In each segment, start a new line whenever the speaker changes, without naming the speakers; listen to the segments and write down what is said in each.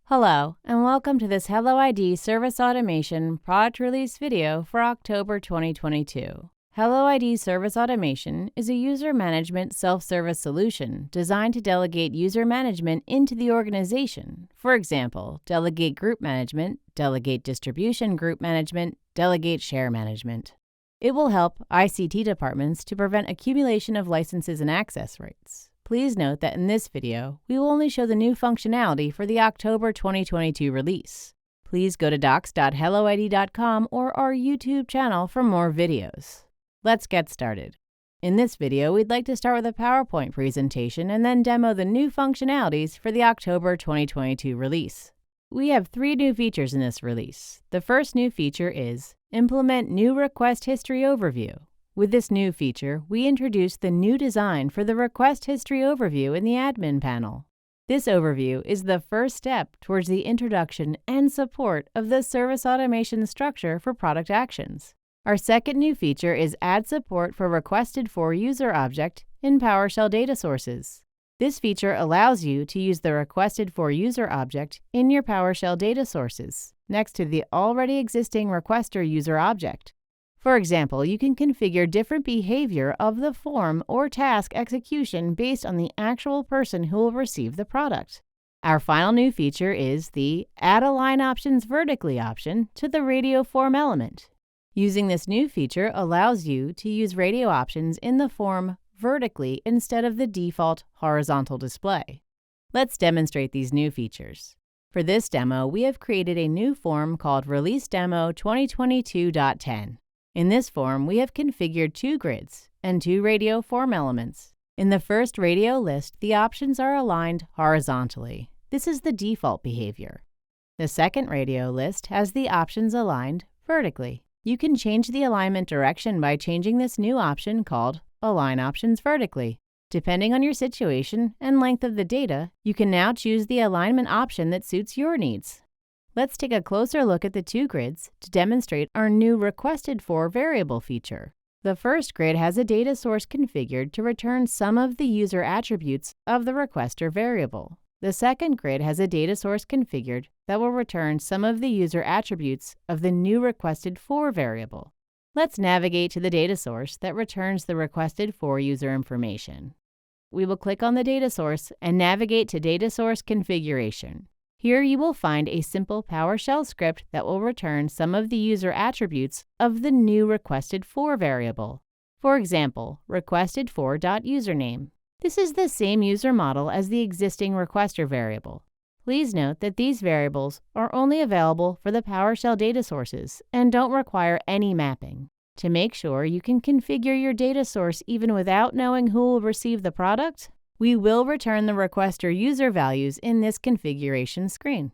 Hello, and welcome to this HelloID Service Automation product release video for October 2022. HelloID Service Automation is a user management self-service solution designed to delegate user management into the organization. For example, delegate group management, delegate distribution group management, delegate share management. It will help ICT departments to prevent accumulation of licenses and access rights. Please note that in this video, we will only show the new functionality for the October 2022 release. Please go to docs.helloid.com or our YouTube channel for more videos. Let's get started. In this video, we'd like to start with a PowerPoint presentation and then demo the new functionalities for the October 2022 release. We have 3 new features in this release. The first new feature is Implement New Request History Overview. With this new feature, we introduced the new design for the Request History Overview in the Admin panel. This overview is the first step towards the introduction and support of the service automation structure for product actions. Our second new feature is Add support for requested-for user object in PowerShell data sources. This feature allows you to use the requested-for user object in your PowerShell data sources, next to the already existing requester user object. For example, you can configure different behavior of the form or task execution based on the actual person who will receive the product. Our final new feature is the Add Align Options Vertically option to the radio form element. Using this new feature allows you to use radio options in the form vertically instead of the default horizontal display. Let's demonstrate these new features. For this demo, we have created a new form called Release Demo 2022.10. In this form, we have configured 2 grids and 2 radio form elements. In the first radio list, the options are aligned horizontally. This is the default behavior. The second radio list has the options aligned vertically. You can change the alignment direction by changing this new option called Align Options Vertically. Depending on your situation and length of the data, you can now choose the alignment option that suits your needs. Let's take a closer look at the 2 grids to demonstrate our new requested-for variable feature. The first grid has a data source configured to return some of the user attributes of the requester variable. The second grid has a data source configured that will return some of the user attributes of the new requested-for variable. Let's navigate to the data source that returns the requested-for user information. We will click on the data source and navigate to Data Source Configuration. Here you will find a simple PowerShell script that will return some of the user attributes of the new requested-for variable. For example, requestedFor.username. This is the same user model as the existing requester variable. Please note that these variables are only available for the PowerShell data sources and don't require any mapping. To make sure you can configure your data source even without knowing who will receive the product, we will return the requester user values in this configuration screen.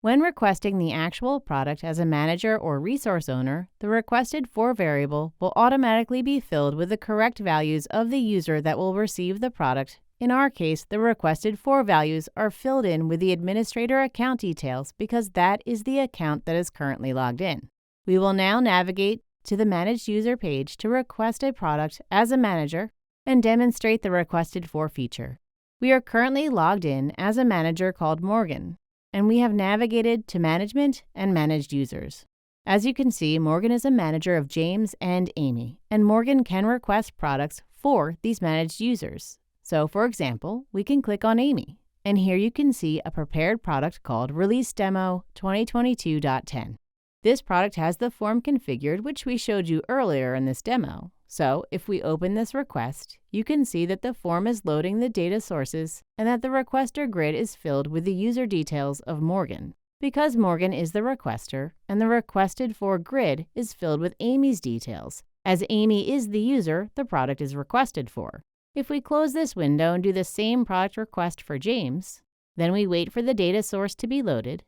When requesting the actual product as a manager or resource owner, the requested-for variable will automatically be filled with the correct values of the user that will receive the product. In our case, the requested-for values are filled in with the administrator account details because that is the account that is currently logged in. We will now navigate to the Managed User page to request a product as a manager and demonstrate the requested-for feature. We are currently logged in as a manager called Morgan, and we have navigated to Management and Managed Users. As you can see, Morgan is a manager of James and Amy, and Morgan can request products for these managed users. So, for example, we can click on Amy, and here you can see a prepared product called Release Demo 2022.10. This product has the form configured, which we showed you earlier in this demo. So, if we open this request, you can see that the form is loading the data sources and that the requester grid is filled with the user details of Morgan. Because Morgan is the requester and the requested-for grid is filled with Amy's details, as Amy is the user the product is requested for. If we close this window and do the same product request for James, then we wait for the data source to be loaded,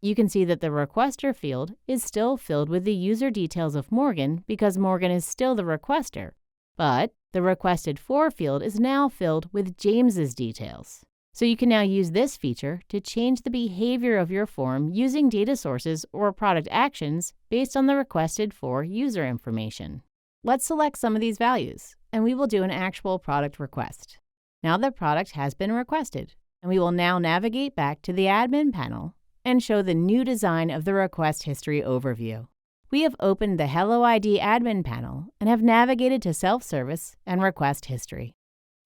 you can see that the requester field is still filled with the user details of Morgan because Morgan is still the requester, but the requested-for field is now filled with James's details. So you can now use this feature to change the behavior of your form using data sources or product actions based on the requested-for user information. Let's select some of these values, and we will do an actual product request. Now the product has been requested, and we will now navigate back to the admin panel and show the new design of the request history overview. We have opened the HelloID admin panel and have navigated to self-service and request history.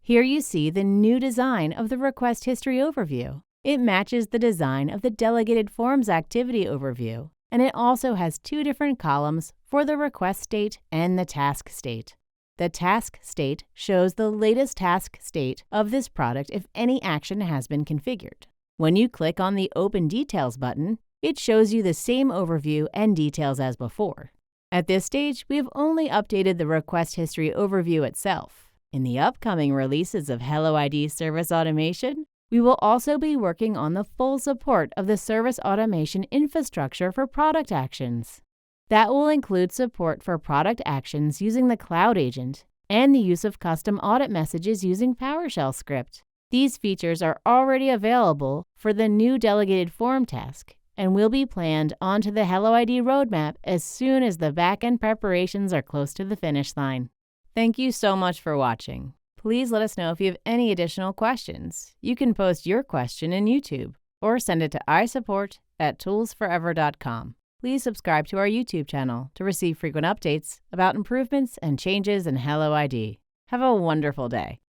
Here you see the new design of the request history overview. It matches the design of the delegated forms activity overview, and it also has two different columns for the request state and the task state. The task state shows the latest task state of this product if any action has been configured. When you click on the Open Details button, it shows you the same overview and details as before. At this stage, we have only updated the request history overview itself. In the upcoming releases of HelloID Service Automation, we will also be working on the full support of the service automation infrastructure for product actions. That will include support for product actions using the Cloud Agent and the use of custom audit messages using PowerShell script. These features are already available for the new delegated form task and will be planned onto the HelloID roadmap as soon as the backend preparations are close to the finish line. Thank you so much for watching. Please let us know if you have any additional questions. You can post your question in YouTube or send it to isupport@toolsforever.com. Please subscribe to our YouTube channel to receive frequent updates about improvements and changes in HelloID. Have a wonderful day.